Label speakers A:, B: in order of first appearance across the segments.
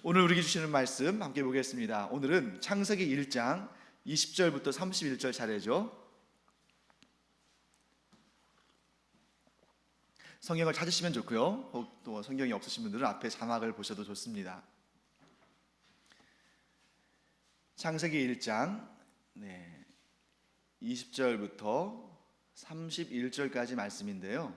A: 오늘 우리에게 주시는 말씀 함께 보겠습니다. 오늘은 창세기 1장 20절부터 31절 차례죠. 성경을 찾으시면 좋고요. 혹 또 성경이 없으신 분들은 앞에 자막을 보셔도 좋습니다. 창세기 1장 20절부터 31절까지 말씀인데요.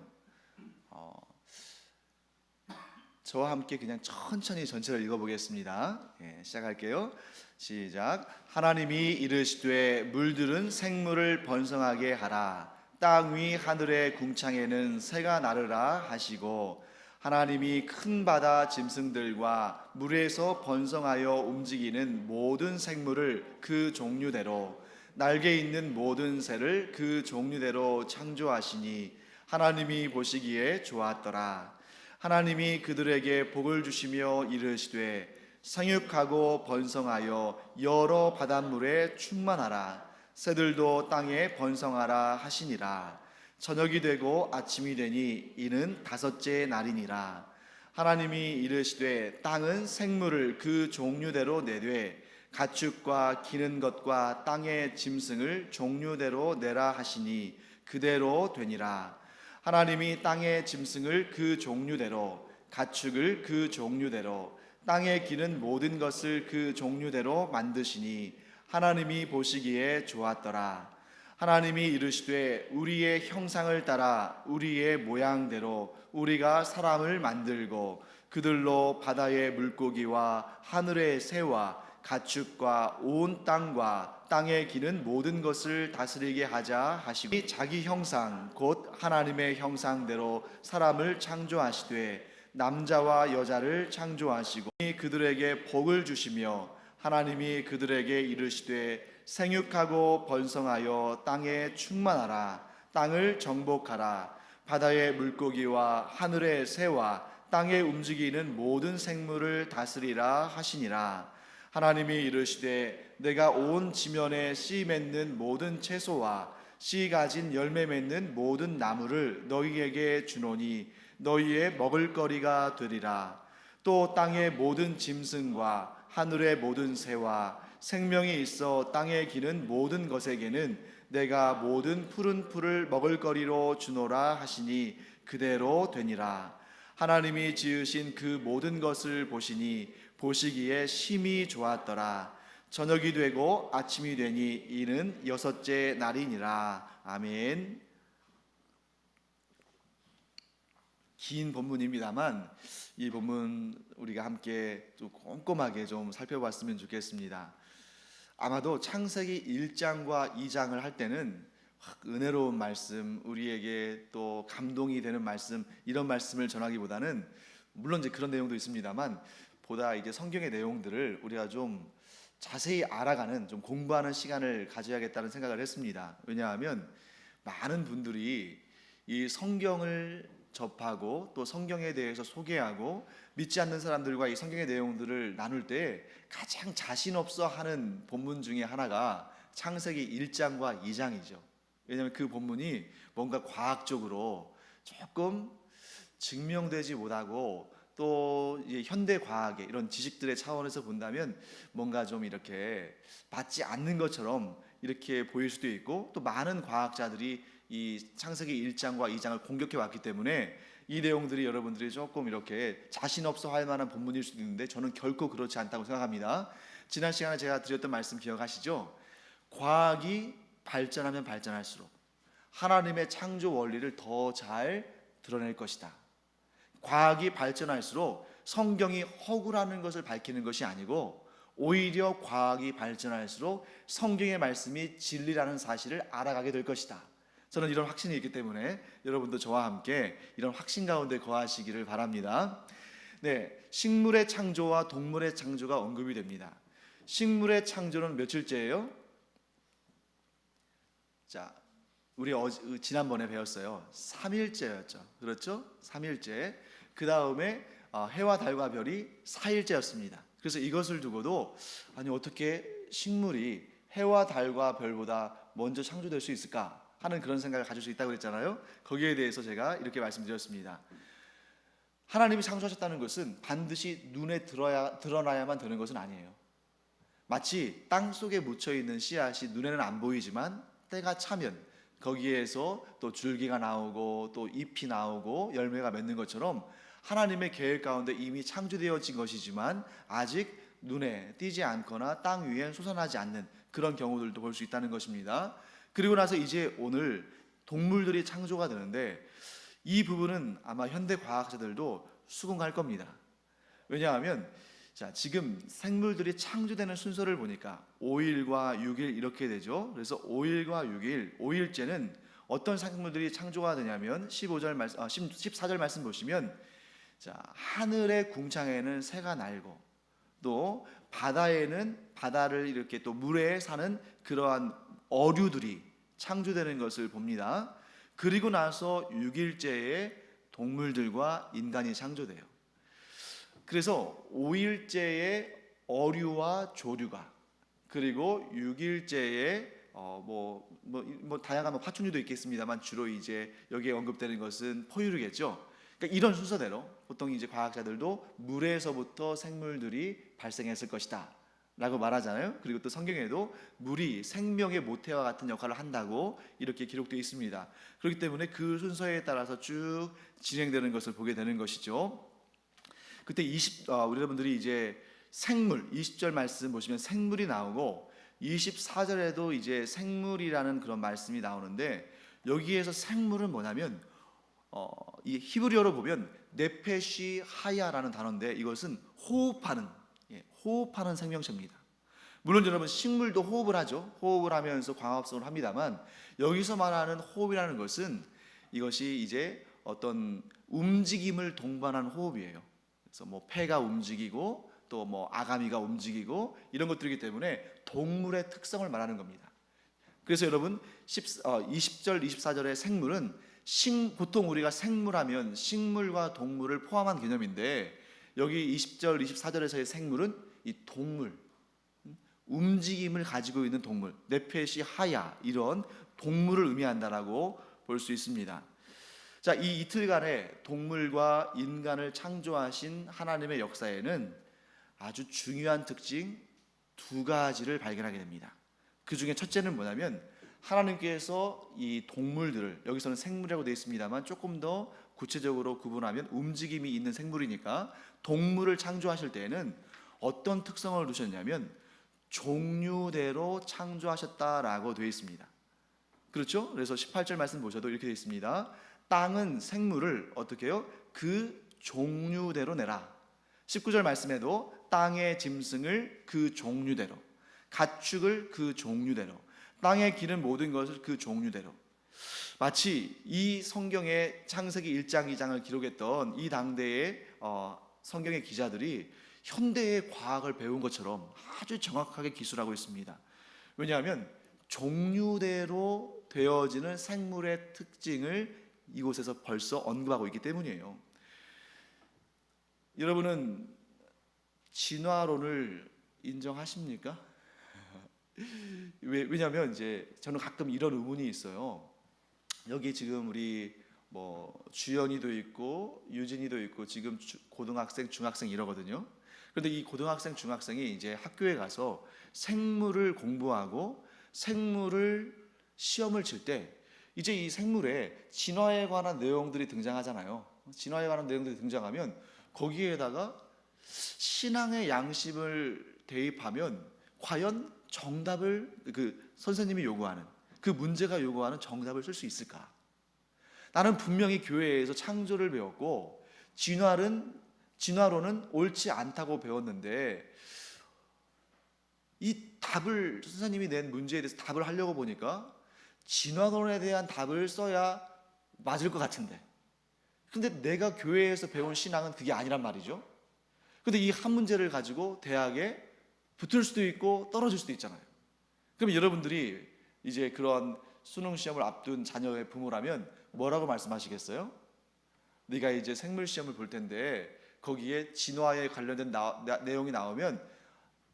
A: 저와 함께 그냥 천천히 전체를 읽어보겠습니다. 시작할게요. 시작. 하나님이 이르시되 물들은 생물을 번성하게 하라. 땅 위 하늘의 궁창에는 새가 나르라 하시고, 하나님이 큰 바다 짐승들과 물에서 번성하여 움직이는 모든 생물을 그 종류대로, 날개 있는 모든 새를 그 종류대로 창조하시니 하나님이 보시기에 좋았더라. 하나님이 그들에게 복을 주시며 이르시되 생육하고 번성하여 여러 바닷물에 충만하라. 새들도 땅에 번성하라 하시니라. 저녁이 되고 아침이 되니 이는 다섯째 날이니라. 하나님이 이르시되 땅은 생물을 그 종류대로 내되 가축과 기는 것과 땅의 짐승을 종류대로 내라 하시니 그대로 되니라. 하나님이 땅의 짐승을 그 종류대로, 가축을 그 종류대로, 땅에 기는 모든 것을 그 종류대로 만드시니 하나님이 보시기에 좋았더라. 하나님이 이르시되 우리의 형상을 따라 우리의 모양대로 우리가 사람을 만들고 그들로 바다의 물고기와 하늘의 새와 가축과 온 땅과 땅에 기는 모든 것을 다스리게 하자 하시고, 자기 형상 곧 하나님의 형상대로 사람을 창조하시되 남자와 여자를 창조하시고 그들에게 복을 주시며, 하나님이 그들에게 이르시되 생육하고 번성하여 땅에 충만하라. 땅을 정복하라. 바다의 물고기와 하늘의 새와 땅에 움직이는 모든 생물을 다스리라 하시니라. 하나님이 이르시되 내가 온 지면에 씨 맺는 모든 채소와 씨 가진 열매 맺는 모든 나무를 너희에게 주노니 너희의 먹을거리가 되리라. 또 땅의 모든 짐승과 하늘의 모든 새와 생명이 있어 땅에 기는 모든 것에게는 내가 모든 푸른 풀을 먹을거리로 주노라 하시니 그대로 되니라. 하나님이 지으신 그 모든 것을 보시니 보시기에 심히 좋았더라. 저녁이 되고 아침이 되니 이는 여섯째 날이니라. 아멘. 긴 본문입니다만 이 본문 우리가 함께 좀 꼼꼼하게 좀 살펴봤으면 좋겠습니다. 아마도 창세기 1장과 2장을 할 때는 은혜로운 말씀, 우리에게 또 감동이 되는 말씀, 이런 말씀을 전하기보다는, 물론 이제 그런 내용도 있습니다만, 보다 이제 성경의 내용들을 우리가 좀 자세히 알아가는, 좀 공부하는 시간을 가져야겠다는 생각을 했습니다. 왜냐하면 많은 분들이 이 성경을 접하고 또 성경에 대해서 소개하고 믿지 않는 사람들과 이 성경의 내용들을 나눌 때 가장 자신 없어 하는 본문 중에 하나가 창세기 1장과 2장이죠. 왜냐하면 그 본문이 뭔가 과학적으로 조금 증명되지 못하고 또 현대 과학의 이런 지식들의 차원에서 본다면 뭔가 좀 이렇게 맞지 않는 것처럼 이렇게 보일 수도 있고, 또 많은 과학자들이 이 창세기 1장과 2장을 공격해 왔기 때문에 이 내용들이 여러분들이 조금 이렇게 자신 없어 할 만한 본문일 수도 있는데, 저는 결코 그렇지 않다고 생각합니다. 지난 시간에 제가 드렸던 말씀 기억하시죠? 과학이 발전하면 발전할수록 하나님의 창조 원리를 더 잘 드러낼 것이다. 과학이 발전할수록 성경이 허구라는 것을 밝히는 것이 아니고, 오히려 과학이 발전할수록 성경의 말씀이 진리라는 사실을 알아가게 될 것이다. 저는 이런 확신이 있기 때문에 여러분도 저와 함께 이런 확신 가운데 거하시기를 바랍니다. 식물의 창조와 동물의 창조가 언급이 됩니다. 식물의 창조는 며칠째예요? 자, 우리 지난번에 배웠어요. 3일째였죠. 그렇죠? 3일째. 그 다음에 해와 달과 별이 4일째였습니다. 그래서 이것을 두고도, 아니 어떻게 식물이 해와 달과 별보다 먼저 창조될 수 있을까 하는 그런 생각을 가질 수 있다고 그랬잖아요. 거기에 대해서 제가 이렇게 말씀드렸습니다. 하나님이 창조하셨다는 것은 반드시 눈에 드러나야만 되는 것은 아니에요. 마치 땅 속에 묻혀 있는 씨앗이 눈에는 안 보이지만 때가 차면 거기에서 또 줄기가 나오고 또 잎이 나오고 열매가 맺는 것처럼 하나님의 계획 가운데 이미 창조되어진 것이지만 아직 눈에 띄지 않거나 땅 위에 솟아나지 않는 그런 경우들도 볼 수 있다는 것입니다. 그리고 나서 이제 오늘 동물들이 창조가 되는데 이 부분은 아마 현대 과학자들도 수긍할 겁니다. 왜냐하면 지금 생물들이 창조되는 순서를 보니까 5일과 6일 이렇게 되죠. 그래서 5일과 6일, 5일째는 어떤 생물들이 창조가 되냐면 14절 말씀 보시면 하늘의 궁창에는 새가 날고 또 바다를 이렇게 또 물에 사는 그러한 어류들이 창조되는 것을 봅니다. 그리고 나서 6일째에 동물들과 인간이 창조돼요. 그래서 5일째에 어류와 조류가, 그리고 6일째에 다양한 파충류도 있겠습니다만 주로 이제 여기에 언급되는 것은 포유류겠죠. 그러니까 이런 순서대로 보통 이제 과학자들도 물에서부터 생물들이 발생했을 것이다 라고 말하잖아요. 그리고 또 성경에도 물이 생명의 모태와 같은 역할을 한다고 이렇게 기록되어 있습니다. 그렇기 때문에 그 순서에 따라서 쭉 진행되는 것을 보게 되는 것이죠. 그때 우리 여러분들이 이제 생물 20절 말씀 보시면 생물이 나오고 24절에도 이제 생물이라는 그런 말씀이 나오는데 여기에서 생물은 뭐냐면 이 히브리어로 보면 네페시 하야라는 단어인데 이것은 호흡하는 생명체입니다. 물론 여러분 식물도 호흡을 하죠. 호흡을 하면서 광합성을 합니다만 여기서 말하는 호흡이라는 것은 이것이 이제 어떤 움직임을 동반한 호흡이에요. 그래서 폐가 움직이고 또 아가미가 움직이고 이런 것들이기 때문에 동물의 특성을 말하는 겁니다. 그래서 여러분 20절 24절의 생물은 보통 우리가 생물하면 식물과 동물을 포함한 개념인데 여기 20절 24절에서의 생물은 이 동물, 움직임을 가지고 있는 동물, 네페시 하야 이런 동물을 의미한다라고 볼 수 있습니다. 이 이틀간의 동물과 인간을 창조하신 하나님의 역사에는 아주 중요한 특징 두 가지를 발견하게 됩니다. 그 중에 첫째는 뭐냐면 하나님께서 이 동물들을, 여기서는 생물이라고 되어 있습니다만 조금 더 구체적으로 구분하면 움직임이 있는 생물이니까 동물을 창조하실 때에는 어떤 특성을 두셨냐면 종류대로 창조하셨다라고 되어 있습니다. 그렇죠? 그래서 18절 말씀 보셔도 이렇게 되어 있습니다. 땅은 생물을 어떻게 해요? 그 종류대로 내라. 19절 말씀에도 땅의 짐승을 그 종류대로, 가축을 그 종류대로, 땅에 기른 모든 것을 그 종류대로. 마치 이 성경의 창세기 1장 2장을 기록했던 이 당대의 성경의 기자들이 현대의 과학을 배운 것처럼 아주 정확하게 기술하고 있습니다. 왜냐하면 종류대로 되어지는 생물의 특징을 이곳에서 벌써 언급하고 있기 때문이에요. 여러분은 진화론을 인정하십니까? 왜냐하면 이제 저는 가끔 이런 의문이 있어요. 여기 지금 우리 주연이도 있고 유진이도 있고 지금 고등학생, 중학생 이러거든요. 그런데 이 고등학생, 중학생이 이제 학교에 가서 생물을 공부하고 생물을 시험을 칠 때 이제 이 생물에 진화에 관한 내용들이 등장하잖아요. 진화에 관한 내용들이 등장하면 거기에다가 신앙의 양심을 대입하면 과연 정답을 선생님이 요구하는 그 문제가 요구하는 정답을 쓸 수 있을까? 나는 분명히 교회에서 창조를 배웠고 진화론은 옳지 않다고 배웠는데 이 답을 선생님이 낸 문제에 대해서 답을 하려고 보니까 진화론에 대한 답을 써야 맞을 것 같은데 근데 내가 교회에서 배운 신앙은 그게 아니란 말이죠. 근데 이 한 문제를 가지고 대학에 붙을 수도 있고 떨어질 수도 있잖아요. 그럼 여러분들이 이제 그런 수능 시험을 앞둔 자녀의 부모라면 뭐라고 말씀하시겠어요? 네가 이제 생물 시험을 볼 텐데 거기에 진화에 관련된 내용이 나오면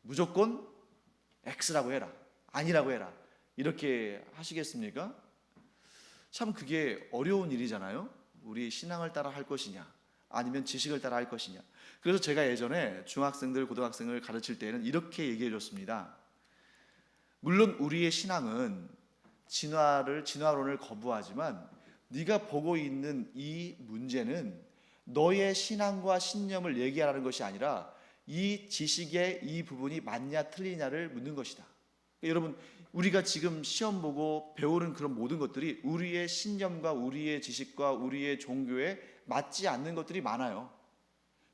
A: 무조건 X라고 해라, 아니라고 해라 이렇게 하시겠습니까? 참 그게 어려운 일이잖아요. 우리 신앙을 따라 할 것이냐 아니면 지식을 따라 할 것이냐. 그래서 제가 예전에 중학생들, 고등학생을 가르칠 때에는 이렇게 얘기해 줬습니다. 물론 우리의 신앙은 진화론을 거부하지만 네가 보고 있는 이 문제는 너의 신앙과 신념을 얘기하라는 것이 아니라 이 지식의 이 부분이 맞냐 틀리냐를 묻는 것이다. 여러분, 우리가 지금 시험 보고 배우는 그런 모든 것들이 우리의 신념과 우리의 지식과 우리의 종교에 맞지 않는 것들이 많아요.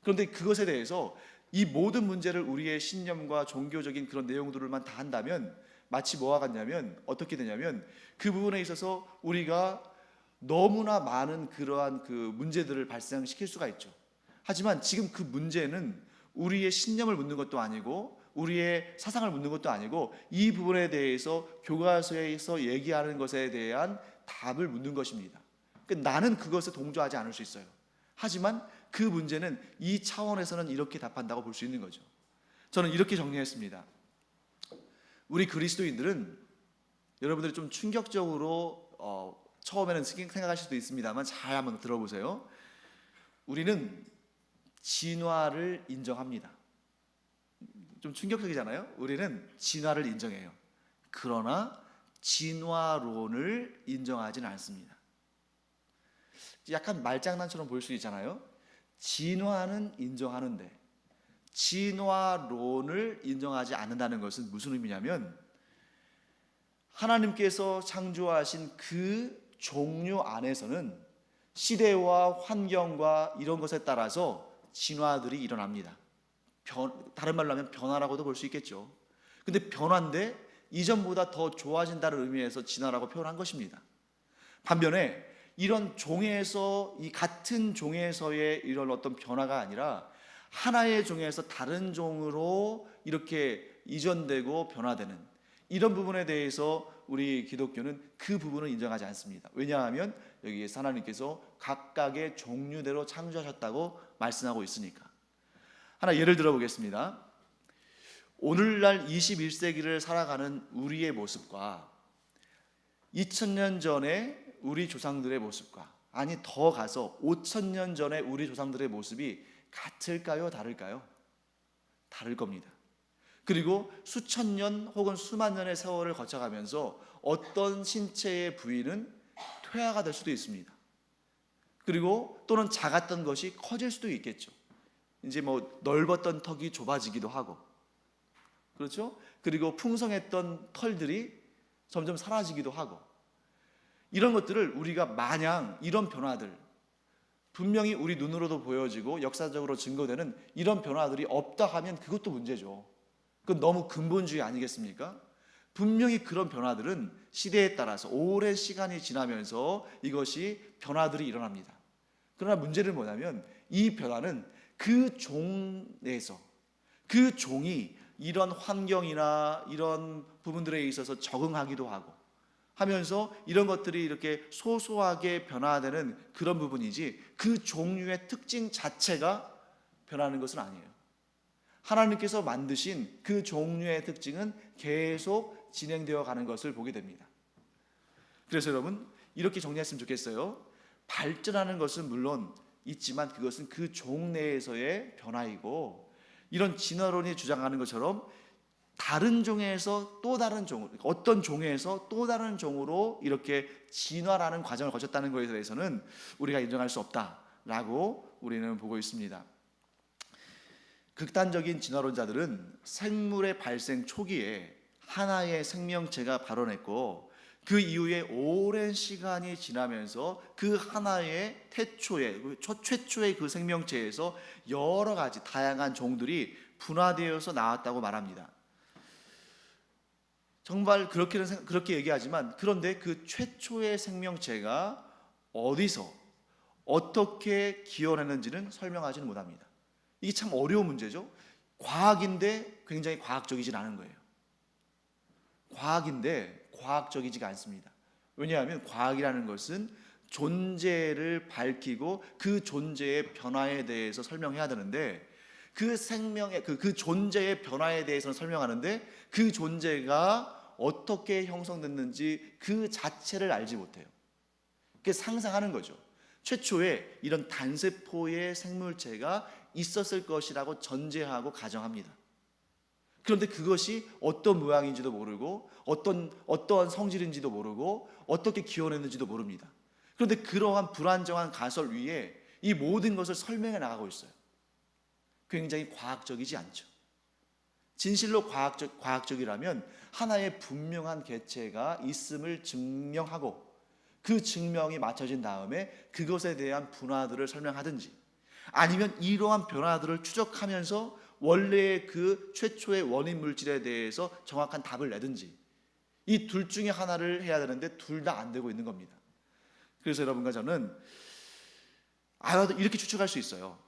A: 그런데 그것에 대해서 이 모든 문제를 우리의 신념과 종교적인 그런 내용들만 다 한다면 마치 뭐와 같냐면 어떻게 되냐면 그 부분에 있어서 우리가 너무나 많은 그러한 그 문제들을 발생시킬 수가 있죠. 하지만 지금 그 문제는 우리의 신념을 묻는 것도 아니고 우리의 사상을 묻는 것도 아니고 이 부분에 대해서 교과서에서 얘기하는 것에 대한 답을 묻는 것입니다. 그러니까 나는 그것에 동조하지 않을 수 있어요. 하지만 그 문제는 이 차원에서는 이렇게 답한다고 볼 수 있는 거죠. 저는 이렇게 정리했습니다. 우리 그리스도인들은 여러분들이 좀 충격적으로 처음에는 생각하실 수도 있습니다만 잘 한번 들어보세요. 우리는 진화를 인정합니다. 좀 충격적이잖아요. 우리는 진화를 인정해요. 그러나 진화론을 인정하지는 않습니다. 약간 말장난처럼 보일 수 있잖아요. 진화는 인정하는데 진화론을 인정하지 않는다는 것은 무슨 의미냐면 하나님께서 창조하신 그 종류 안에서는 시대와 환경과 이런 것에 따라서 진화들이 일어납니다. 다른 말로 하면 변화라고도 볼 수 있겠죠. 근데 변화인데 이전보다 더 좋아진다는 의미에서 진화라고 표현한 것입니다. 반면에 이런 종에서 이 같은 종에서의 이런 어떤 변화가 아니라 하나의 종에서 다른 종으로 이렇게 이전되고 변화되는 이런 부분에 대해서 우리 기독교는 그 부분을 인정하지 않습니다. 왜냐하면 여기에 하나님께서 각각의 종류대로 창조하셨다고 말씀하고 있으니까. 하나 예를 들어 보겠습니다. 오늘날 21세기를 살아가는 우리의 모습과 2000년 전에 우리 조상들의 모습과 아니 더 가서 5000년 전에 우리 조상들의 모습이 같을까요? 다를까요? 다를 겁니다. 그리고 수천 년 혹은 수만 년의 세월을 거쳐가면서 어떤 신체의 부위는 퇴화가 될 수도 있습니다. 그리고 또는 작았던 것이 커질 수도 있겠죠. 이제 뭐 넓었던 턱이 좁아지기도 하고, 그렇죠? 그리고 풍성했던 털들이 점점 사라지기도 하고, 이런 것들을 우리가 마냥 이런 변화들, 분명히 우리 눈으로도 보여지고 역사적으로 증거되는 이런 변화들이 없다 하면 그것도 문제죠. 그건 너무 근본주의 아니겠습니까? 분명히 그런 변화들은 시대에 따라서 오랜 시간이 지나면서 이것이 변화들이 일어납니다. 그러나 문제는 뭐냐면 이 변화는 그 종에서 그 종이 이런 환경이나 이런 부분들에 있어서 적응하기도 하고 하면서 이런 것들이 이렇게 소소하게 변화되는 그런 부분이지 그 종류의 특징 자체가 변하는 것은 아니에요. 하나님께서 만드신 그 종류의 특징은 계속 진행되어 가는 것을 보게 됩니다. 그래서 여러분 이렇게 정리했으면 좋겠어요. 발전하는 것은 물론 있지만 그것은 그 종 내에서의 변화이고 이런 진화론이 주장하는 것처럼 다른 종에서 또 다른 종, 어떤 종에서 또 다른 종으로 이렇게 진화라는 과정을 거쳤다는 것에 대해서는 우리가 인정할 수 없다라고 우리는 보고 있습니다. 극단적인 진화론자들은 생물의 발생 초기에 하나의 생명체가 발원했고 그 이후에 오랜 시간이 지나면서 그 하나의 최초의 그 생명체에서 여러 가지 다양한 종들이 분화되어서 나왔다고 말합니다. 정말 그렇게 얘기하지만 그런데 그 최초의 생명체가 어디서 어떻게 기원했는지는 설명하지는 못합니다. 이게 참 어려운 문제죠. 과학인데 굉장히 과학적이진 않은 거예요. 과학인데 과학적이지가 않습니다. 왜냐하면 과학이라는 것은 존재를 밝히고 그 존재의 변화에 대해서 설명해야 되는데 그 생명의 그 존재의 변화에 대해서는 설명하는데 그 존재가 어떻게 형성됐는지 그 자체를 알지 못해요. 그게 상상하는 거죠. 최초에 이런 단세포의 생물체가 있었을 것이라고 전제하고 가정합니다. 그런데 그것이 어떤 모양인지도 모르고 어떠한 성질인지도 모르고 어떻게 기원했는지도 모릅니다. 그런데 그러한 불안정한 가설 위에 이 모든 것을 설명해 나가고 있어요. 굉장히 과학적이지 않죠. 진실로 과학적이라면 하나의 분명한 개체가 있음을 증명하고 그 증명이 맞춰진 다음에 그것에 대한 분화들을 설명하든지, 아니면 이러한 변화들을 추적하면서 원래의 그 최초의 원인 물질에 대해서 정확한 답을 내든지, 이 둘 중에 하나를 해야 되는데 둘 다 안 되고 있는 겁니다. 그래서 여러분과 저는 아마도 이렇게 추측할 수 있어요.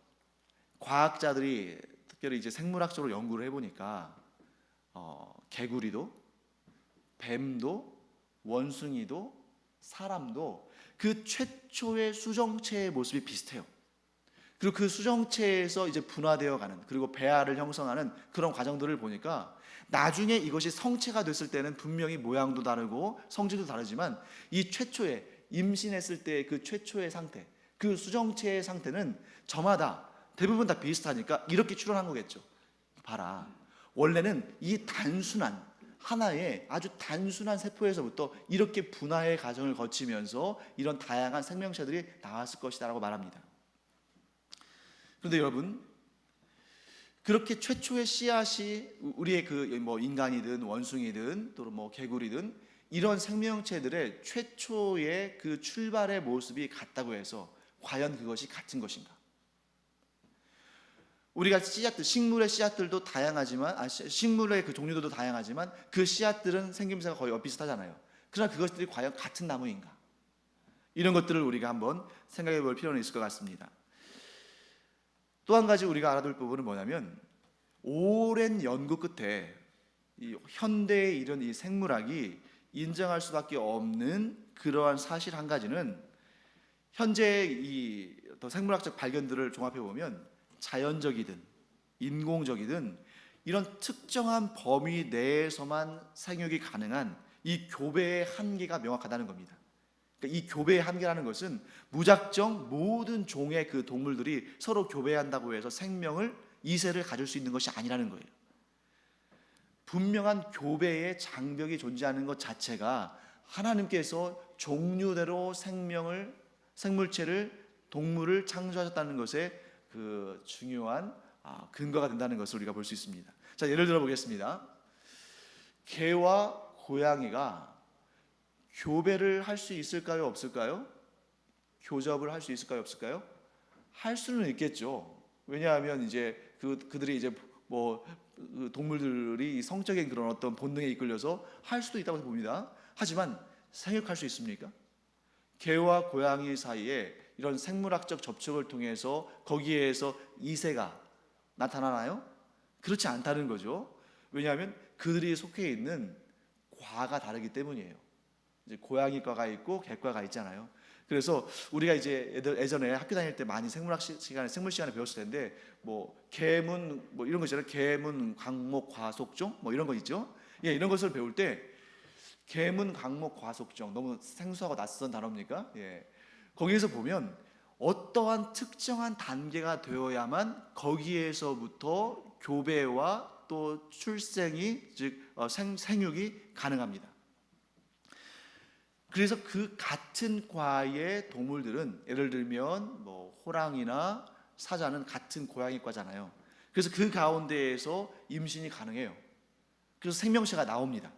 A: 과학자들이 특별히 이제 생물학적으로 연구를 해보니까 개구리도, 뱀도, 원숭이도, 사람도 그 최초의 수정체의 모습이 비슷해요. 그리고 그 수정체에서 이제 분화되어 가는, 그리고 배아를 형성하는 그런 과정들을 보니까 나중에 이것이 성체가 됐을 때는 분명히 모양도 다르고 성질도 다르지만 이 최초의 임신했을 때 그 최초의 상태, 그 수정체의 상태는 저마다 대부분 다 비슷하니까 이렇게 추론한 거겠죠. 봐라, 원래는 이 단순한 하나의 아주 단순한 세포에서부터 이렇게 분화의 과정을 거치면서 이런 다양한 생명체들이 나왔을 것이다 라고 말합니다. 그런데 여러분, 그렇게 최초의 씨앗이 우리의 인간이든 원숭이든 또 개구리든 이런 생명체들의 최초의 그 출발의 모습이 같다고 해서 과연 그것이 같은 것인가? 우리가 씨앗들, 식물의 씨앗들도 다양하지만, 식물의 그 종류들도 다양하지만 그 씨앗들은 생김새가 거의 비슷하잖아요. 그러나 그것들이 과연 같은 나무인가? 이런 것들을 우리가 한번 생각해 볼 필요는 있을 것 같습니다. 또 한 가지 우리가 알아둘 부분은 뭐냐면, 오랜 연구 끝에 이 현대의 이런 이 생물학이 인정할 수밖에 없는 그러한 사실 한 가지는, 현재 이 생물학적 발견들을 종합해 보면 자연적이든 인공적이든 이런 특정한 범위 내에서만 생육이 가능한 이 교배의 한계가 명확하다는 겁니다. 그러니까 이 교배의 한계라는 것은 무작정 모든 종의 그 동물들이 서로 교배한다고 해서 생명을 이세를 가질 수 있는 것이 아니라는 거예요. 분명한 교배의 장벽이 존재하는 것 자체가 하나님께서 종류대로 생물체를, 동물을 창조하셨다는 것에 그 중요한 근거가 된다는 것을 우리가 볼 수 있습니다. 자, 예를 들어 보겠습니다. 개와 고양이가 교배를 할 수 있을까요, 없을까요? 교접을 할 수 있을까요, 없을까요? 할 수는 있겠죠. 왜냐하면 이제 그들이 이제 동물들이 성적인 그런 어떤 본능에 이끌려서 할 수도 있다고 봅니다. 하지만 생육할 수 있습니까? 개와 고양이 사이에 이런 생물학적 접촉을 통해서 거기에서 이세가 나타나나요? 그렇지 않다는 거죠. 왜냐하면 그들이 속해 있는 과가 다르기 때문이에요. 이제 고양이과가 있고 개과가 있잖아요. 그래서 우리가 이제 예전에 학교 다닐 때 많이 생물 시간에 배웠을 텐데, 개문 이런 거 있잖아요. 개문, 강목, 과속종 이런 거 있죠. 예, 이런 것을 배울 때 개문, 강목, 과속종, 너무 생소하고 낯선 단어입니까? 예. 거기에서 보면 어떠한 특정한 단계가 되어야만 거기에서부터 교배와 또 출생이, 즉 생육이 가능합니다. 그래서 그 같은 과의 동물들은, 예를 들면 호랑이나 사자는 같은 고양이과잖아요. 그래서 그 가운데에서 임신이 가능해요. 그래서 생명체가 나옵니다.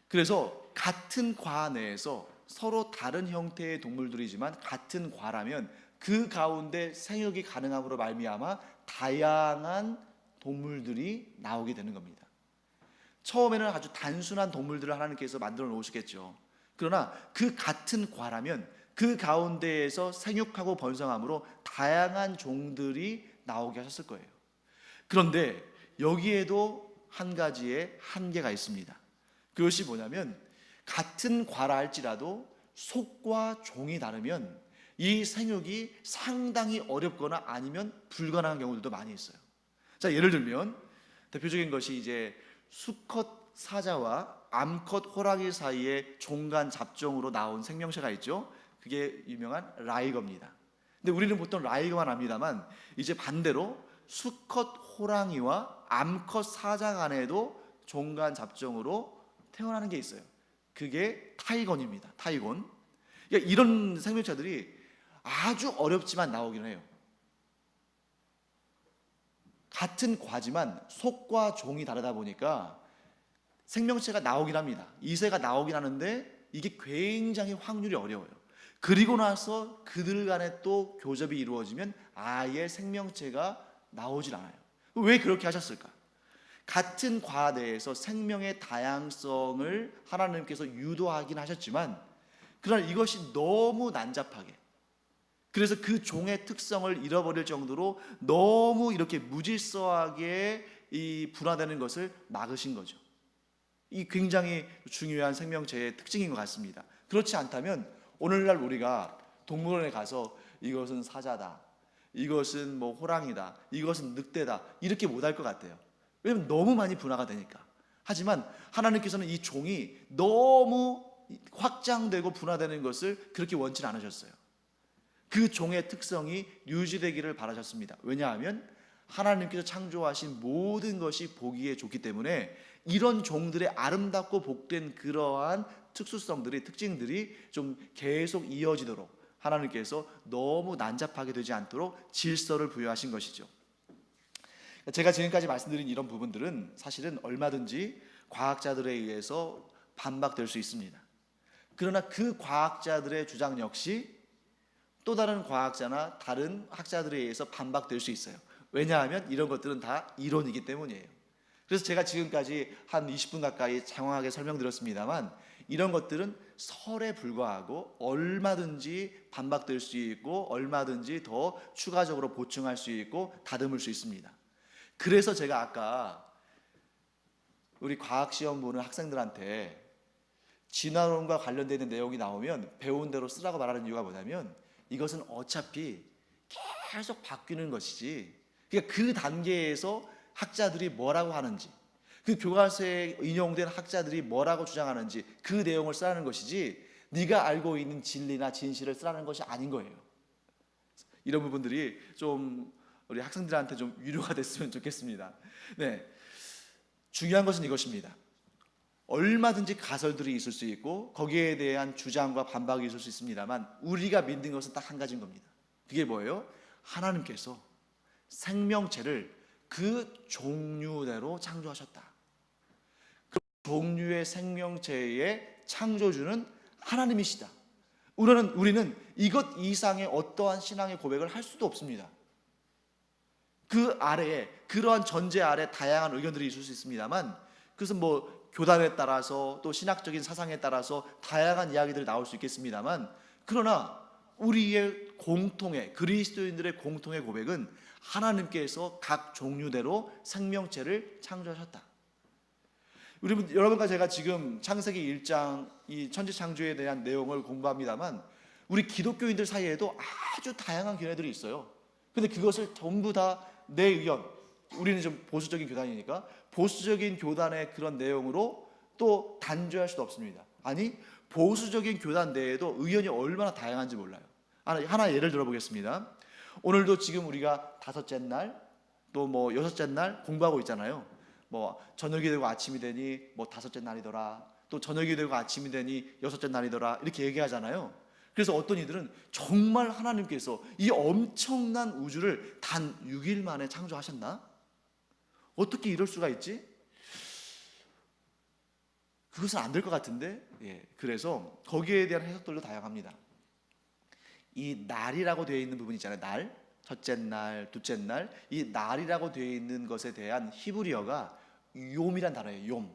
A: 그래서 같은 과 내에서 서로 다른 형태의 동물들이지만 같은 과라면 그 가운데 생육이 가능함으로 말미암아 다양한 동물들이 나오게 되는 겁니다. 처음에는 아주 단순한 동물들을 하나님께서 만들어 놓으시겠죠. 그러나 그 같은 과라면 그 가운데에서 생육하고 번성함으로 다양한 종들이 나오게 하셨을 거예요. 그런데 여기에도 한 가지의 한계가 있습니다. 그것이 뭐냐면, 같은 과라 할지라도 속과 종이 다르면 이 생육이 상당히 어렵거나 아니면 불가능한 경우들도 많이 있어요. 자, 예를 들면 대표적인 것이 이제 수컷 사자와 암컷 호랑이 사이에 종간 잡종으로 나온 생명체가 있죠. 그게 유명한 라이거입니다. 근데 우리는 보통 라이거만 압니다만 이제 반대로 수컷 호랑이와 암컷 사자 간에도 종간 잡종으로 태어나는 게 있어요. 그게 타이건입니다. 타이건. 그러니까 이런 생명체들이 아주 어렵지만 나오긴 해요. 같은 과지만 속과 종이 다르다 보니까 생명체가 나오긴 합니다. 이세가 나오긴 하는데 이게 굉장히 확률이 어려워요. 그리고 나서 그들 간에 또 교접이 이루어지면 아예 생명체가 나오질 않아요. 왜 그렇게 하셨을까? 같은 과 내에서 생명의 다양성을 하나님께서 유도하긴 하셨지만 그러나 이것이 너무 난잡하게, 그래서 그 종의 특성을 잃어버릴 정도로 너무 이렇게 무질서하게 이 분화되는 것을 막으신 거죠. 이 굉장히 중요한 생명체의 특징인 것 같습니다. 그렇지 않다면 오늘날 우리가 동물원에 가서 이것은 사자다, 이것은 뭐 호랑이다, 이것은 늑대다 이렇게 못할 것 같아요. 왜냐하면 너무 많이 분화가 되니까. 하지만 하나님께서는 이 종이 너무 확장되고 분화되는 것을 그렇게 원치 않으셨어요. 그 종의 특성이 유지되기를 바라셨습니다. 왜냐하면 하나님께서 창조하신 모든 것이 보기에 좋기 때문에 이런 종들의 아름답고 복된 그러한 특수성들이, 특징들이 좀 계속 이어지도록 하나님께서 너무 난잡하게 되지 않도록 질서를 부여하신 것이죠. 제가 지금까지 말씀드린 이런 부분들은 사실은 얼마든지 과학자들에 의해서 반박될 수 있습니다. 그러나 그 과학자들의 주장 역시 또 다른 과학자나 다른 학자들에 의해서 반박될 수 있어요. 왜냐하면 이런 것들은 다 이론이기 때문이에요. 그래서 제가 지금까지 한 20분 가까이 장황하게 설명드렸습니다만 이런 것들은 설에 불과하고 얼마든지 반박될 수 있고 얼마든지 더 추가적으로 보충할 수 있고 다듬을 수 있습니다. 그래서 제가 아까 우리 과학시험 보는 학생들한테 진화론과 관련되어 있는 내용이 나오면 배운 대로 쓰라고 말하는 이유가 뭐냐면 이것은 어차피 계속 바뀌는 것이지, 그러니까 그 단계에서 학자들이 뭐라고 하는지, 그 교과서에 인용된 학자들이 뭐라고 주장하는지 그 내용을 쓰라는 것이지 네가 알고 있는 진리나 진실을 쓰라는 것이 아닌 거예요. 이런 부분들이 좀 우리 학생들한테 좀 위로가 됐으면 좋겠습니다. 네, 중요한 것은 이것입니다. 얼마든지 가설들이 있을 수 있고 거기에 대한 주장과 반박이 있을 수 있습니다만 우리가 믿는 것은 딱 한 가지인 겁니다. 그게 뭐예요? 하나님께서 생명체를 그 종류대로 창조하셨다. 그 종류의 생명체의 창조주는 하나님이시다. 우리는 이것 이상의 어떠한 신앙의 고백을 할 수도 없습니다. 그 아래에, 그러한 전제 아래 다양한 의견들이 있을 수 있습니다만 그것은 뭐 교단에 따라서 또 신학적인 사상에 따라서 다양한 이야기들이 나올 수 있겠습니다만 그러나 우리의 공통의, 그리스도인들의 공통의 고백은 하나님께서 각 종류대로 생명체를 창조하셨다. 여러분과 제가 지금 창세기 1장 이 천지창조에 대한 내용을 공부합니다만 우리 기독교인들 사이에도 아주 다양한 견해들이 있어요. 근데 그것을 전부 다 내 의견, 우리는 좀 보수적인 교단이니까 보수적인 교단의 그런 내용으로 또 단죄할 수도 없습니다. 아니, 보수적인 교단 내에도 의견이 얼마나 다양한지 몰라요. 하나 예를 들어보겠습니다. 오늘도 지금 우리가 다섯째 날, 또 뭐 여섯째 날 공부하고 있잖아요. 뭐 저녁이 되고 아침이 되니 뭐 다섯째 날이더라, 또 저녁이 되고 아침이 되니 여섯째 날이더라 이렇게 얘기하잖아요. 그래서 어떤 이들은 정말 하나님께서 이 엄청난 우주를 단 6일 만에 창조하셨나? 어떻게 이럴 수가 있지? 그것은 안 될 것 같은데. 그래서 거기에 대한 해석들도 다양합니다. 이 날이라고 되어 있는 부분 있잖아요. 날, 첫째 날, 둘째 날, 이 날이라고 되어 있는 것에 대한 히브리어가 욤이란 단어예요. 욤.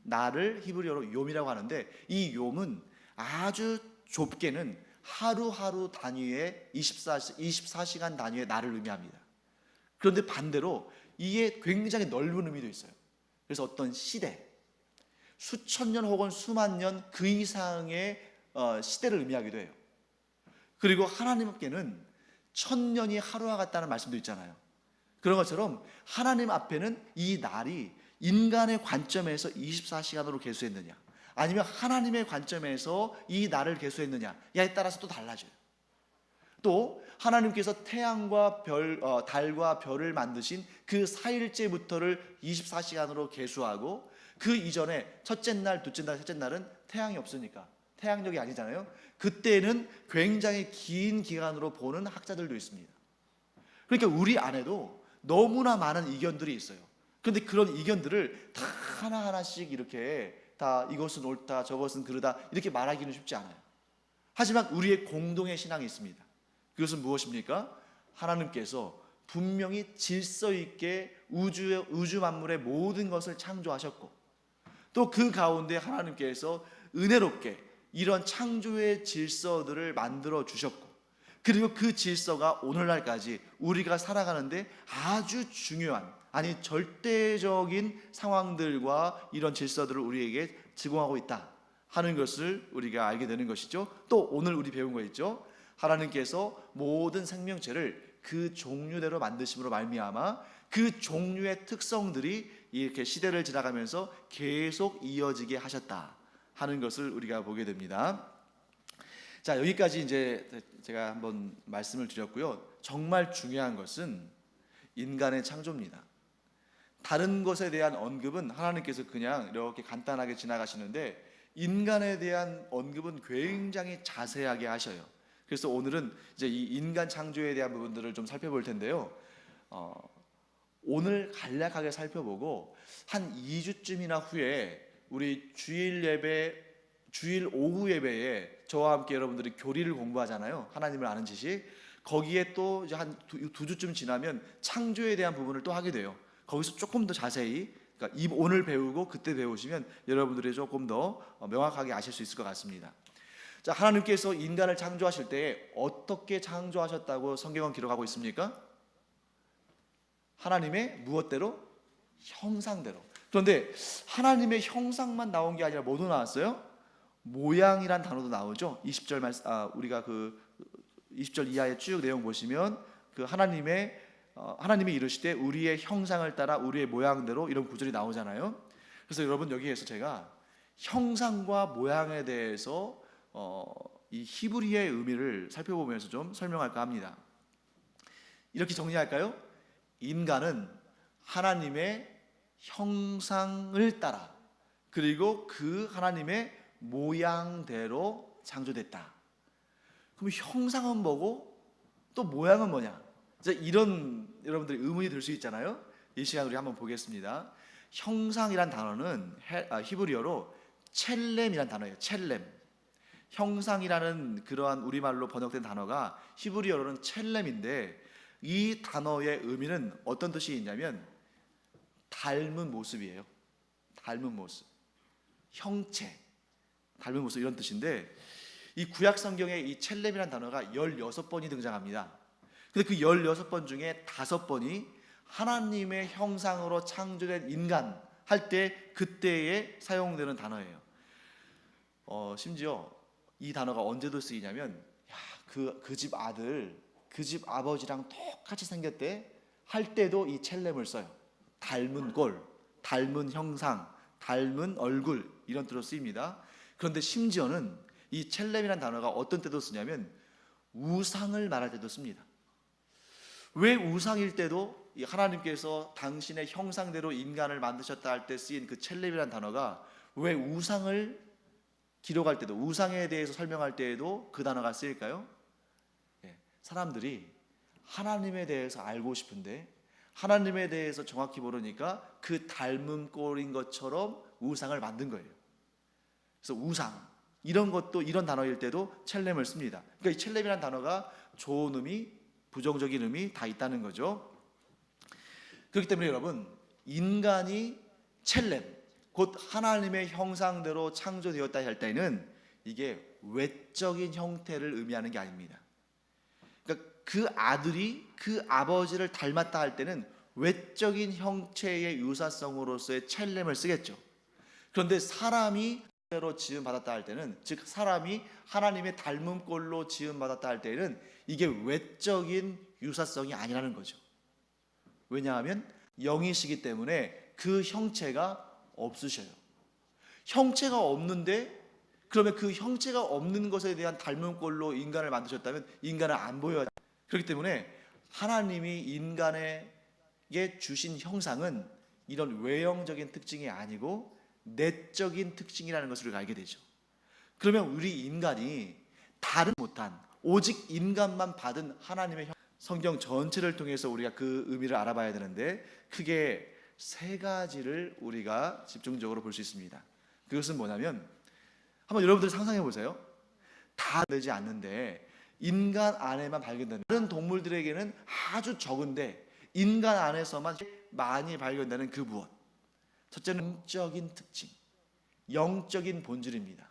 A: 날을 히브리어로 욤이라고 하는데 이 욤은 아주 좁게는 하루하루 단위의 24시간 단위의 날을 의미합니다. 그런데 반대로 이게 굉장히 넓은 의미도 있어요. 그래서 어떤 시대, 수천 년 혹은 수만 년 그 이상의 시대를 의미하기도 해요. 그리고 하나님께는 천년이 하루와 같다는 말씀도 있잖아요. 그런 것처럼 하나님 앞에는 이 날이 인간의 관점에서 24시간으로 계수했느냐 아니면 하나님의 관점에서 이 날을 계수했느냐에 따라서 또 달라져요. 또 하나님께서 태양과 달과 별을 만드신 그 4일째부터를 24시간으로 계수하고, 그 이전에 첫째 날, 둘째 날, 셋째 날은 태양이 없으니까 태양력이 아니잖아요. 그때는 굉장히 긴 기간으로 보는 학자들도 있습니다. 그러니까 우리 안에도 너무나 많은 이견들이 있어요. 그런데 그런 이견들을 다 하나하나씩 이렇게 다 이것은 옳다, 저것은 그르다 이렇게 말하기는 쉽지 않아요. 하지만 우리의 공동의 신앙이 있습니다. 그것은 무엇입니까? 하나님께서 분명히 질서 있게 우주 만물의 모든 것을 창조하셨고, 또 그 가운데 하나님께서 은혜롭게 이런 창조의 질서들을 만들어 주셨고, 그리고 그 질서가 오늘날까지 우리가 살아가는데 아주 중요한, 아니 절대적인 상황들과 이런 질서들을 우리에게 제공하고 있다 하는 것을 우리가 알게 되는 것이죠. 또 오늘 우리 배운 거 있죠. 하나님께서 모든 생명체를 그 종류대로 만드심으로 말미암아 그 종류의 특성들이 이렇게 시대를 지나가면서 계속 이어지게 하셨다 하는 것을 우리가 보게 됩니다. 자, 여기까지 이제 제가 한번 말씀을 드렸고요. 정말 중요한 것은 인간의 창조입니다. 다른 것에 대한 언급은 하나님께서 그냥 이렇게 간단하게 지나가시는데, 인간에 대한 언급은 굉장히 자세하게 하셔요. 그래서 오늘은 이제 이 인간 창조에 대한 부분들을 좀 살펴볼 텐데요. 오늘 간략하게 살펴보고 한 2주쯤이나 후에 우리 주일 예배, 주일 오후 예배에 저와 함께 여러분들이 교리를 공부하잖아요. 하나님을 아는 지식. 거기에 또 이제 한 두 주쯤 지나면 창조에 대한 부분을 또 하게 돼요. 거기서 조금 더 자세히, 그러니까 오늘 배우고 그때 배우시면 여러분들이 조금 더 명확하게 아실 수 있을 것 같습니다. 자, 하나님께서 인간을 창조하실 때 어떻게 창조하셨다고 성경은 기록하고 있습니까? 하나님의 무엇대로? 형상대로. 그런데 하나님의 형상만 나온 게 아니라 뭐도 나왔어요? 모양이란 단어도 나오죠. 20절 말씀, 우리가 그 20절 이하의 쭉 내용 보시면 그 하나님이 이르시되 우리의 형상을 따라 우리의 모양대로, 이런 구절이 나오잖아요. 그래서 여러분, 여기에서 제가 형상과 모양에 대해서 이 히브리어의 의미를 살펴보면서 좀 설명할까 합니다. 이렇게 정리할까요? 인간은 하나님의 형상을 따라, 그리고 그 하나님의 모양대로 창조됐다. 그럼 형상은 뭐고 또 모양은 뭐냐? 이런 여러분들이 의문이 들 수 있잖아요. 이 시간 우리 한번 보겠습니다. 형상이란 단어는 히브리어로 첼렘이란 단어예요. 첼렘. 형상이라는 그러한 우리말로 번역된 단어가 히브리어로는 첼렘인데, 이 단어의 의미는 어떤 뜻이 있냐면 닮은 모습이에요. 닮은 모습, 형체, 닮은 모습, 이런 뜻인데, 이 구약 성경에 이 첼렘이라는 단어가 16번이 등장합니다. 근데 그 16번 중에 5번이 하나님의 형상으로 창조된 인간 할 때 그때에 사용되는 단어예요. 심지어 이 단어가 언제도 쓰이냐면, 그 집 아들, 그 집 아버지랑 똑같이 생겼대 할 때도 이 첼렘을 써요. 닮은 꼴, 닮은 형상, 닮은 얼굴, 이런 뜻으로 쓰입니다. 그런데 심지어는 이 첼렘이라는 단어가 어떤 때도 쓰냐면 우상을 말할 때도 씁니다. 왜 우상일 때도 하나님께서 당신의 형상대로 인간을 만드셨다 할 때 쓰인 그 첼렘이라는 단어가, 왜 우상을 기록할 때도, 우상에 대해서 설명할 때에도 그 단어가 쓰일까요? 사람들이 하나님에 대해서 알고 싶은데 하나님에 대해서 정확히 모르니까 그 닮은 꼴인 것처럼 우상을 만든 거예요. 그래서 우상, 이런 것도 이런 단어일 때도 첼렘을 씁니다. 그러니까 이 첼렘이라는 단어가 좋은 의미, 부정적인 의미 다 있다는 거죠. 그렇기 때문에 여러분, 인간이 첼렘, 곧 하나님의 형상대로 창조되었다 할 때는 이게 외적인 형태를 의미하는 게 아닙니다. 그러니까 그 아들이 그 아버지를 닮았다 할 때는 외적인 형체의 유사성으로서의 첼렘을 쓰겠죠. 그런데 사람이 대로 지음 받았다 할 때는, 즉 사람이 하나님의 닮은 꼴로 지음 받았다 할 때는 이게 외적인 유사성이 아니라는 거죠. 왜냐하면 영이시기 때문에 그 형체가 없으셔요. 형체가 없는데, 그러면 그 형체가 없는 것에 대한 닮은 꼴로 인간을 만드셨다면 인간은 안 보여야 돼. 그렇기 때문에 하나님이 인간에게 주신 형상은 이런 외형적인 특징이 아니고 내적인 특징이라는 것을 우리가 알게 되죠. 그러면 우리 인간이 다른 못한, 오직 인간만 받은 하나님의 성경 전체를 통해서 우리가 그 의미를 알아봐야 되는데, 크게 세 가지를 우리가 집중적으로 볼 수 있습니다. 그것은 뭐냐면, 한번 여러분들 상상해 보세요. 다 되지 않는데 인간 안에만 발견되는, 다른 동물들에게는 아주 적은데 인간 안에서만 많이 발견되는 그 무엇. 첫째는 영적인 특징, 영적인 본질입니다.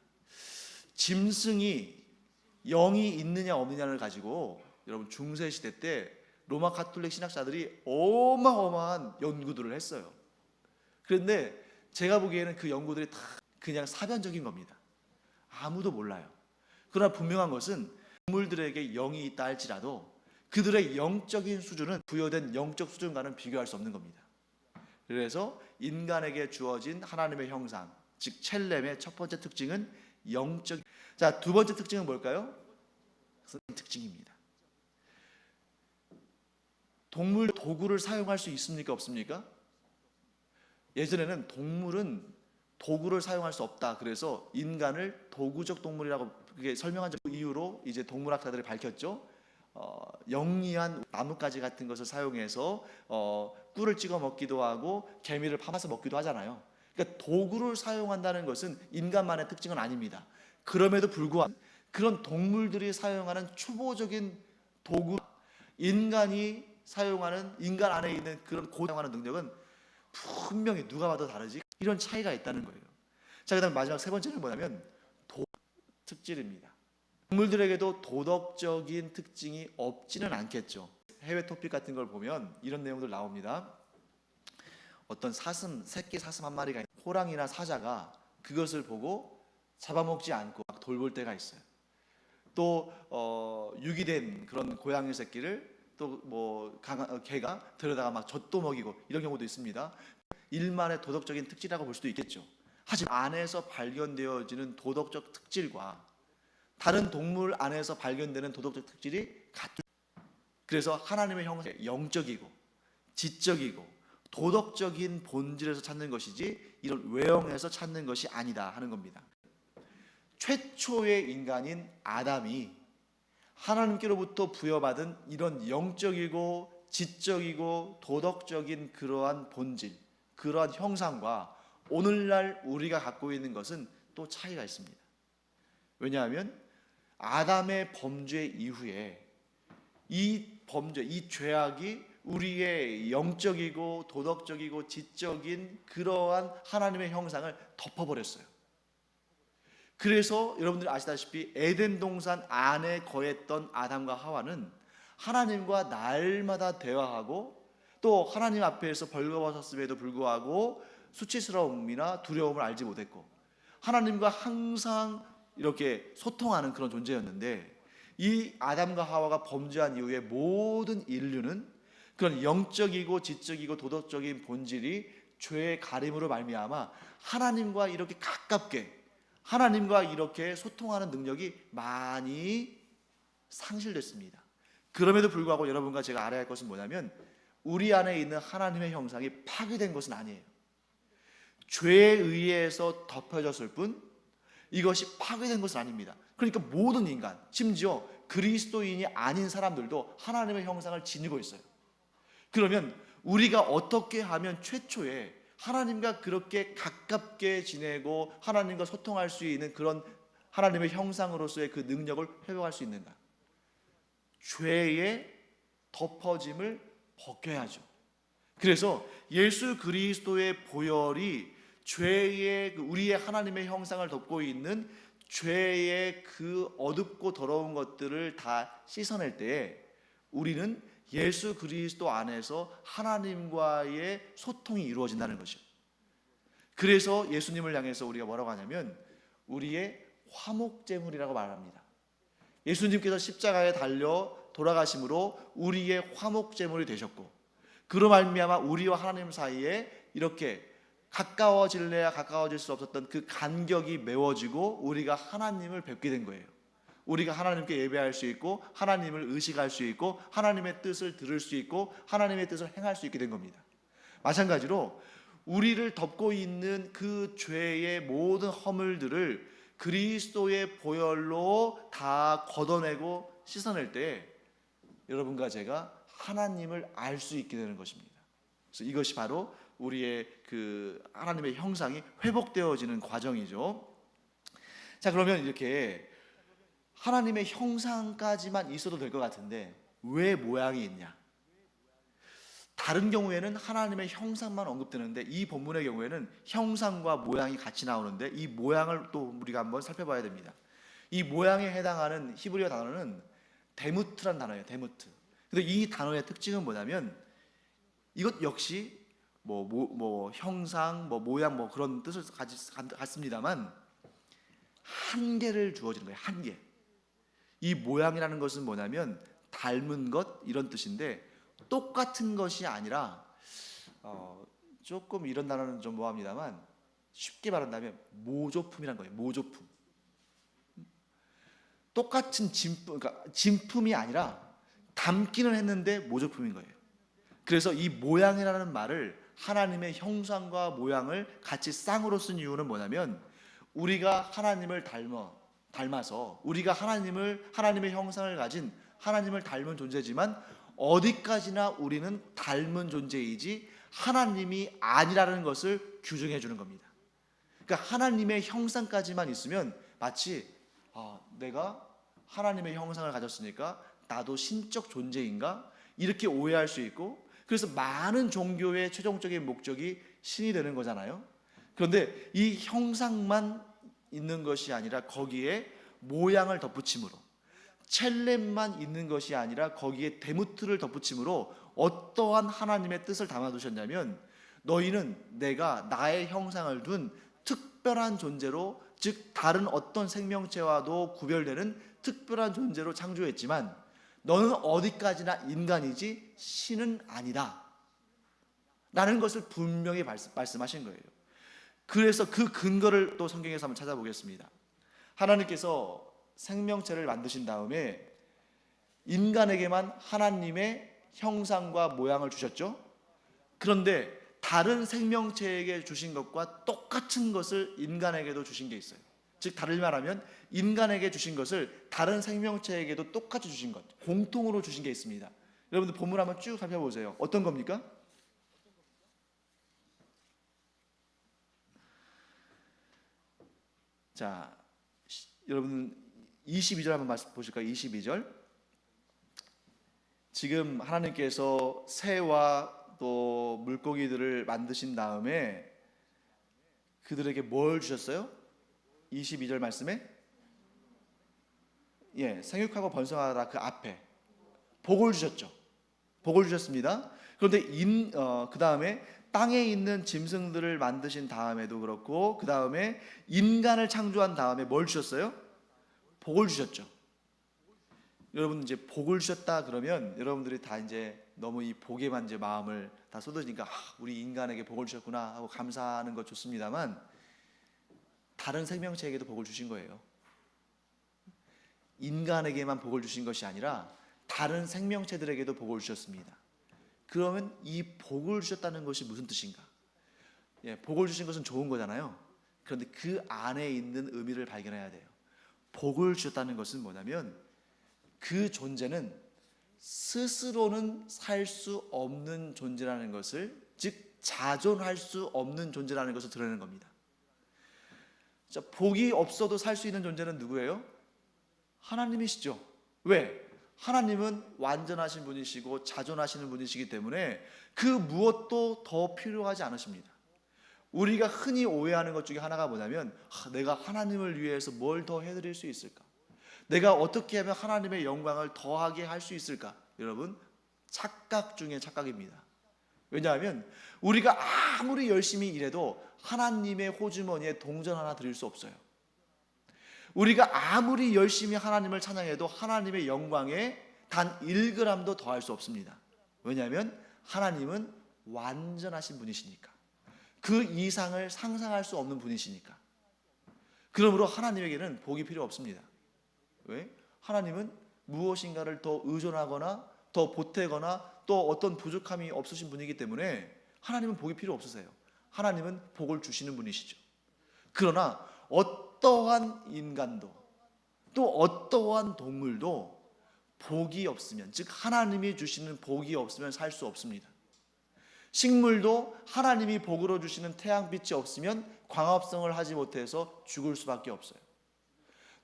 A: 짐승이 영이 있느냐 없느냐를 가지고 여러분 중세 시대 때 로마 가톨릭 신학자들이 어마어마한 연구들을 했어요. 그런데 제가 보기에는 그 연구들이 다 그냥 사변적인 겁니다. 아무도 몰라요. 그러나 분명한 것은 동물들에게 영이 있다 할지라도 그들의 영적인 수준은 부여된 영적 수준과는 비교할 수 없는 겁니다. 그래서 인간에게 주어진 하나님의 형상, 즉 첼렘의 첫 번째 특징은 영적. 자, 두 번째 특징은 뭘까요? 특징입니다. 동물 도구를 사용할 수 있습니까, 없습니까? 예전에는 동물은 도구를 사용할 수 없다. 그래서 인간을 도구적 동물이라고 그게 설명한 이유로 이제 동물학자들이 밝혔죠. 영리한 나뭇가지 같은 것을 사용해서 꿀을 찍어 먹기도 하고 개미를 파서 먹기도 하잖아요. 그러니까 도구를 사용한다는 것은 인간만의 특징은 아닙니다. 그럼에도 불구하고 그런 동물들이 사용하는 초보적인 도구, 인간이 사용하는, 인간 안에 있는 그런 고사용하는 능력은 분명히 누가 봐도 다르지, 이런 차이가 있다는 거예요. 자, 그다음 마지막 세 번째는 뭐냐면 특질입니다. 동물들에게도 도덕적인 특징이 없지는 않겠죠. 해외 토픽 같은 걸 보면 이런 내용들 나옵니다. 어떤 사슴, 새끼 사슴 한 마리가 호랑이나 사자가 그것을 보고 잡아먹지 않고 막 돌볼 때가 있어요. 또 유기된 그런 고양이 새끼를 또 뭐 개가 데려다가 막 젖도 먹이고 이런 경우도 있습니다. 일만의 도덕적인 특질이라고 볼 수도 있겠죠. 하지만 안에서 발견되어지는 도덕적 특질과 다른 동물 안에서 발견되는 도덕적 특질이 같은. 그래서 하나님의 형상, 영적이고 지적이고 도덕적인 본질에서 찾는 것이지 이런 외형에서 찾는 것이 아니다 하는 겁니다. 최초의 인간인 아담이 하나님께로부터 부여받은 이런 영적이고 지적이고 도덕적인 그러한 본질, 그러한 형상과 오늘날 우리가 갖고 있는 것은 또 차이가 있습니다. 왜냐하면 아담의 범죄 이후에 이 범죄, 이 죄악이 우리의 영적이고 도덕적이고 지적인 그러한 하나님의 형상을 덮어버렸어요. 그래서 여러분들이 아시다시피 에덴 동산 안에 거했던 아담과 하와는 하나님과 날마다 대화하고 또 하나님 앞에서 벌거벗었음에도 불구하고 수치스러움이나 두려움을 알지 못했고 하나님과 항상 이렇게 소통하는 그런 존재였는데, 이 아담과 하와가 범죄한 이후에 모든 인류는 그런 영적이고 지적이고 도덕적인 본질이 죄의 가림으로 말미암아 하나님과 이렇게 가깝게, 하나님과 이렇게 소통하는 능력이 많이 상실됐습니다. 그럼에도 불구하고 여러분과 제가 알아야 할 것은 뭐냐면 우리 안에 있는 하나님의 형상이 파괴된 것은 아니에요. 죄에 의해서 덮여졌을 뿐 이것이 파괴된 것은 아닙니다. 그러니까 모든 인간, 심지어 그리스도인이 아닌 사람들도 하나님의 형상을 지니고 있어요. 그러면 우리가 어떻게 하면 최초에 하나님과 그렇게 가깝게 지내고 하나님과 소통할 수 있는 그런 하나님의 형상으로서의 그 능력을 회복할 수 있는가? 죄의 덮어짐을 벗겨야죠. 그래서 예수 그리스도의 보혈이 죄의 우리의 하나님의 형상을 덮고 있는 죄의 그 어둡고 더러운 것들을 다 씻어낼 때에 우리는 예수 그리스도 안에서 하나님과의 소통이 이루어진다는 것이죠. 그래서 예수님을 향해서 우리가 뭐라고 하냐면 우리의 화목제물이라고 말합니다. 예수님께서 십자가에 달려 돌아가심으로 우리의 화목제물이 되셨고 그로 말미암아 우리와 하나님 사이에 이렇게 가까워질래야 가까워질 수 없었던 그 간격이 메워지고 우리가 하나님을 뵙게 된 거예요. 우리가 하나님께 예배할 수 있고 하나님을 의식할 수 있고 하나님의 뜻을 들을 수 있고 하나님의 뜻을 행할 수 있게 된 겁니다. 마찬가지로 우리를 덮고 있는 그 죄의 모든 허물들을 그리스도의 보혈로 다 걷어내고 씻어낼 때 여러분과 제가 하나님을 알 수 있게 되는 것입니다. 그래서 이것이 바로 우리의 그 하나님의 형상이 회복되어지는 과정이죠. 자, 그러면 이렇게 하나님의 형상까지만 있어도 될 것 같은데 왜 모양이 있냐? 다른 경우에는 하나님의 형상만 언급되는데 이 본문의 경우에는 형상과 모양이 같이 나오는데 이 모양을 또 우리가 한번 살펴봐야 됩니다. 이 모양에 해당하는 히브리어 단어는 데무트란 단어예요. 데무트. 근데 이 단어의 특징은 뭐냐면 이것 역시 형상, 모양 그런 뜻을 갖습니다만 한계를 주어지는 거예요. 한계. 이 모양이라는 것은 뭐냐면 닮은 것 이런 뜻인데 똑같은 것이 아니라 조금 이런 단어는 좀 뭐합니다만 쉽게 말한다면 모조품이란 거예요. 모조품. 똑같은 진품, 그러니까 진품이 아니라 담기는 했는데 모조품인 거예요. 그래서 이 모양이라는 말을 하나님의 형상과 모양을 같이 쌍으로 쓴 이유는 뭐냐면 우리가 하나님을 닮아서 우리가 하나님의 형상을 가진 하나님을 닮은 존재지만 어디까지나 우리는 닮은 존재이지 하나님이 아니라는 것을 규정해 주는 겁니다. 그러니까 하나님의 형상까지만 있으면 마치 내가 하나님의 형상을 가졌으니까 나도 신적 존재인가? 이렇게 오해할 수 있고 그래서 많은 종교의 최종적인 목적이 신이 되는 거잖아요. 그런데 이 형상만 있는 것이 아니라 거기에 모양을 덧붙임으로 첼렘만 있는 것이 아니라 거기에 데무트를 덧붙임으로 어떠한 하나님의 뜻을 담아두셨냐면 너희는 내가 나의 형상을 둔 특별한 존재로 즉 다른 어떤 생명체와도 구별되는 특별한 존재로 창조했지만 너는 어디까지나 인간이지 신은 아니다 라는 것을 분명히 말씀하신 거예요. 그래서 그 근거를 또 성경에서 한번 찾아보겠습니다. 하나님께서 생명체를 만드신 다음에 인간에게만 하나님의 형상과 모양을 주셨죠. 그런데 다른 생명체에게 주신 것과 똑같은 것을 인간에게도 주신 게 있어요. 즉 다른 말하면 인간에게 주신 것을 다른 생명체에게도 똑같이 주신 것, 공통으로 주신 게 있습니다. 여러분들 본문 한번 쭉 살펴보세요. 어떤 겁니까? 자, 여러분 22절 한번 보실까요? 22절. 지금 하나님께서 새와 또 물고기들을 만드신 다음에 그들에게 뭘 주셨어요? 22절 말씀에 생육하고 번성하라 그 앞에 복을 주셨죠. 복을 주셨습니다. 그런데 그 다음에 땅에 있는 짐승들을 만드신 다음에도 그렇고 그 다음에 인간을 창조한 다음에 뭘 주셨어요? 복을 주셨죠. 여러분 이제 복을 주셨다 그러면 여러분들이 다 이제 너무 이 복에만 이제 마음을 다 쏟으니까 우리 인간에게 복을 주셨구나 하고 감사하는 것 좋습니다만 다른 생명체에게도 복을 주신 거예요. 인간에게만 복을 주신 것이 아니라 다른 생명체들에게도 복을 주셨습니다. 그러면 이 복을 주셨다는 것이 무슨 뜻인가? 복을 주신 것은 좋은 거잖아요. 그런데 그 안에 있는 의미를 발견해야 돼요. 복을 주셨다는 것은 뭐냐면 그 존재는 스스로는 살 수 없는 존재라는 것을, 즉 자존할 수 없는 존재라는 것을 드러내는 겁니다. 자, 복이 없어도 살 수 있는 존재는 누구예요? 하나님이시죠. 왜? 하나님은 완전하신 분이시고 자존하시는 분이시기 때문에 그 무엇도 더 필요하지 않으십니다. 우리가 흔히 오해하는 것 중에 하나가 뭐냐면 내가 하나님을 위해서 뭘 더 해드릴 수 있을까? 내가 어떻게 하면 하나님의 영광을 더하게 할 수 있을까? 여러분, 착각 중에 착각입니다. 왜냐하면 우리가 아무리 열심히 일해도 하나님의 호주머니에 동전 하나 드릴 수 없어요. 우리가 아무리 열심히 하나님을 찬양해도 하나님의 영광에 단 1g도 더할 수 없습니다. 왜냐하면 하나님은 완전하신 분이시니까. 그 이상을 상상할 수 없는 분이시니까. 그러므로 하나님에게는 복이 필요 없습니다. 왜? 하나님은 무엇인가를 더 의존하거나 더 보태거나 또 어떤 부족함이 없으신 분이기 때문에 하나님은 복이 필요 없으세요. 하나님은 복을 주시는 분이시죠. 그러나 어떠한 인간도 또 어떠한 동물도 복이 없으면, 즉 하나님이 주시는 복이 없으면 살 수 없습니다. 식물도 하나님이 복으로 주시는 태양빛이 없으면 광합성을 하지 못해서 죽을 수밖에 없어요.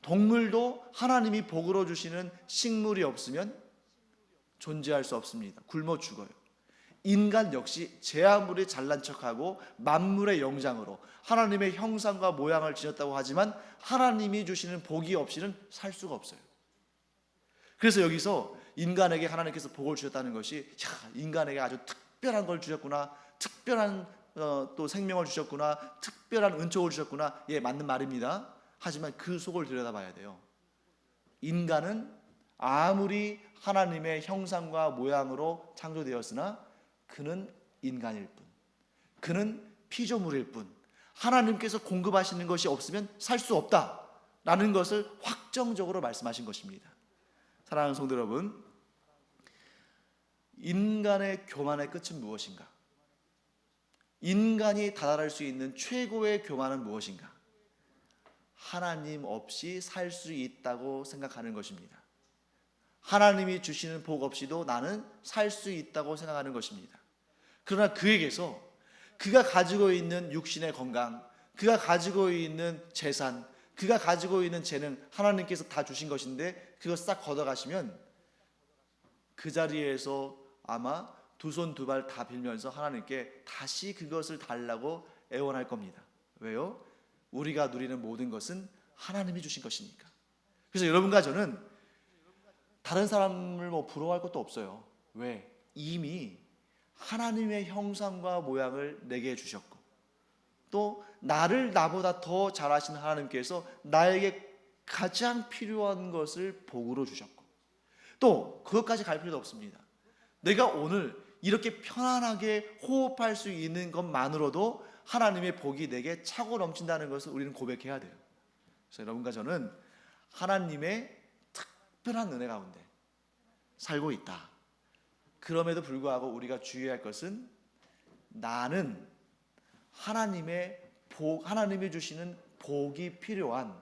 A: 동물도 하나님이 복으로 주시는 식물이 없으면 존재할 수 없습니다. 굶어 죽어요. 인간 역시 제 아무리 잘난 척하고 만물의 영장으로 하나님의 형상과 모양을 지녔다고 하지만 하나님이 주시는 복이 없이는 살 수가 없어요. 그래서 여기서 인간에게 하나님께서 복을 주셨다는 것이, 인간에게 아주 특별한 걸 주셨구나, 특별한 또 생명을 주셨구나, 특별한 은총을 주셨구나. 예, 맞는 말입니다. 하지만 그 속을 들여다봐야 돼요. 인간은 아무리 하나님의 형상과 모양으로 창조되었으나 그는 인간일 뿐, 그는 피조물일 뿐, 하나님께서 공급하시는 것이 없으면 살 수 없다라는 것을 확정적으로 말씀하신 것입니다. 사랑하는 성도 여러분, 인간의 교만의 끝은 무엇인가? 인간이 다다를 수 있는 최고의 교만은 무엇인가? 하나님 없이 살 수 있다고 생각하는 것입니다. 하나님이 주시는 복 없이도 나는 살 수 있다고 생각하는 것입니다. 그러나 그에게서 그가 가지고 있는 육신의 건강, 그가 가지고 있는 재산, 그가 가지고 있는 재능, 하나님께서 다 주신 것인데 그거 싹 걷어가시면 그 자리에서 아마 두 손 두 발 다 빌면서 하나님께 다시 그것을 달라고 애원할 겁니다. 왜요? 우리가 누리는 모든 것은 하나님이 주신 것이니까. 그래서 여러분과 저는 다른 사람을 부러워할 것도 없어요. 왜? 이미 하나님의 형상과 모양을 내게 주셨고, 또 나를 나보다 더 잘하신 하나님께서 나에게 가장 필요한 것을 복으로 주셨고, 또 그것까지 갈 필요도 없습니다. 내가 오늘 이렇게 편안하게 호흡할 수 있는 것만으로도 하나님의 복이 내게 차고 넘친다는 것을 우리는 고백해야 돼요. 그래서 여러분과 저는 하나님의 특별한 은혜 가운데 살고 있다. 그럼에도 불구하고 우리가 주의할 것은 나는 하나님의 복, 하나님이 주시는 복이 필요한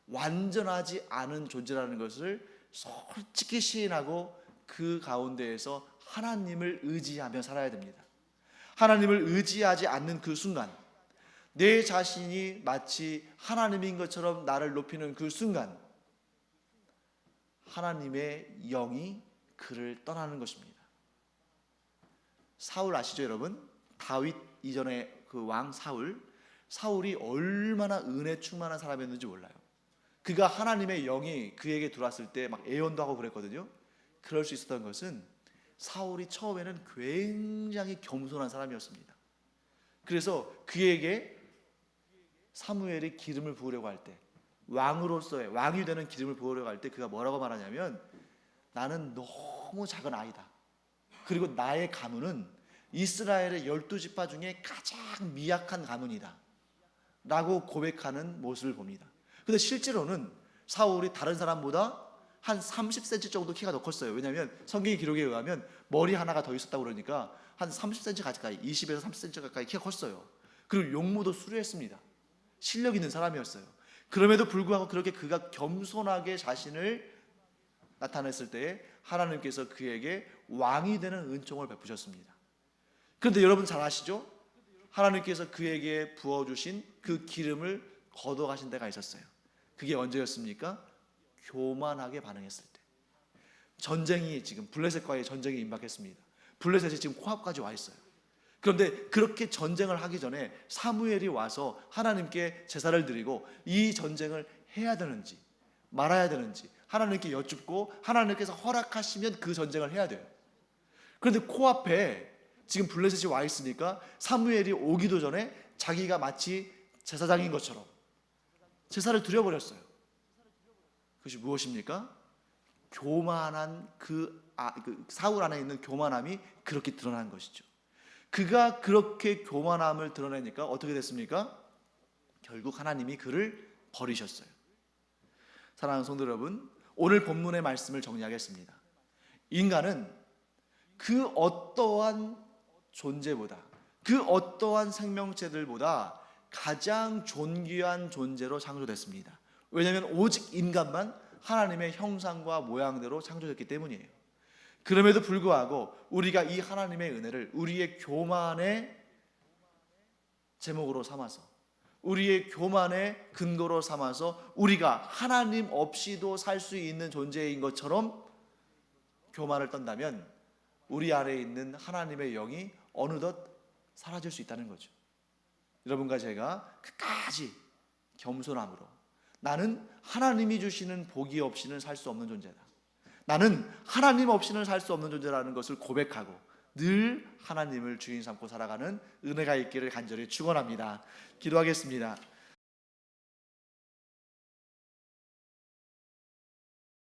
A: 완전하지 않은 존재라는 것을 솔직히 시인하고 그 가운데에서 하나님을 의지하며 살아야 됩니다. 하나님을 의지하지 않는 그 순간, 내 자신이 마치 하나님인 것처럼 나를 높이는 그 순간, 하나님의 영이 그를 떠나는 것입니다. 사울 아시죠, 여러분? 다윗 이전에 그 왕 사울이 얼마나 은혜 충만한 사람이었는지 몰라요. 그가 하나님의 영이 그에게 들어왔을 때 막 애원도 하고 그랬거든요. 그럴 수 있었던 것은 사울이 처음에는 굉장히 겸손한 사람이었습니다. 그래서 그에게 사무엘이 기름을 부으려고 할 때, 왕으로서의 왕이 되는 기름을 부으려고 할 때 그가 뭐라고 말하냐면, 나는 너무 작은 아이다. 그리고 나의 가문은 이스라엘의 12지파 중에 가장 미약한 가문이다 라고 고백하는 모습을 봅니다. 근데 실제로는 사울이 다른 사람보다 한 30cm 정도 키가 더 컸어요. 왜냐하면 성경 기록에 의하면 머리 하나가 더 있었다고 그러니까 한 30cm 가까이, 20에서 30cm 가까이 키가 컸어요. 그리고 용모도 수려했습니다. 실력 있는 사람이었어요. 그럼에도 불구하고 그렇게 그가 겸손하게 자신을 나타냈을 때에 하나님께서 그에게 왕이 되는 은총을 베푸셨습니다. 그런데 여러분 잘 아시죠? 하나님께서 그에게 부어주신 그 기름을 걷어가신 때가 있었어요. 그게 언제였습니까? 교만하게 반응했을 때. 전쟁이 지금 블레셋과의 전쟁이 임박했습니다. 블레셋이 지금 코앞까지 와 있어요. 그런데 그렇게 전쟁을 하기 전에 사무엘이 와서 하나님께 제사를 드리고 이 전쟁을 해야 되는지 말아야 되는지 하나님께 여쭙고 하나님께서 허락하시면 그 전쟁을 해야 돼요. 그런데 코앞에 지금 블레셋이 와 있으니까 사무엘이 오기도 전에 자기가 마치 제사장인 것처럼 제사를 드려버렸어요. 그것이 무엇입니까? 교만한 그 사울 안에 있는 교만함이 그렇게 드러난 것이죠. 그가 그렇게 교만함을 드러내니까 어떻게 됐습니까? 결국 하나님이 그를 버리셨어요. 사랑하는 성도 여러분, 오늘 본문의 말씀을 정리하겠습니다. 인간은 그 어떠한 존재보다, 그 어떠한 생명체들보다 가장 존귀한 존재로 창조됐습니다. 왜냐하면 오직 인간만 하나님의 형상과 모양대로 창조됐기 때문이에요. 그럼에도 불구하고 우리가 이 하나님의 은혜를 우리의 교만의 제목으로 삼아서, 우리의 교만의 근거로 삼아서 우리가 하나님 없이도 살 수 있는 존재인 것처럼 교만을 떤다면 우리 안에 있는 하나님의 영이 어느덧 사라질 수 있다는 거죠. 여러분과 제가 끝까지 겸손함으로, 나는 하나님이 주시는 복이 없이는 살 수 없는 존재다, 나는 하나님 없이는 살 수 없는 존재라는 것을 고백하고 늘 하나님을 주인 삼고 살아가는 은혜가 있기를 간절히 축원합니다. 기도하겠습니다.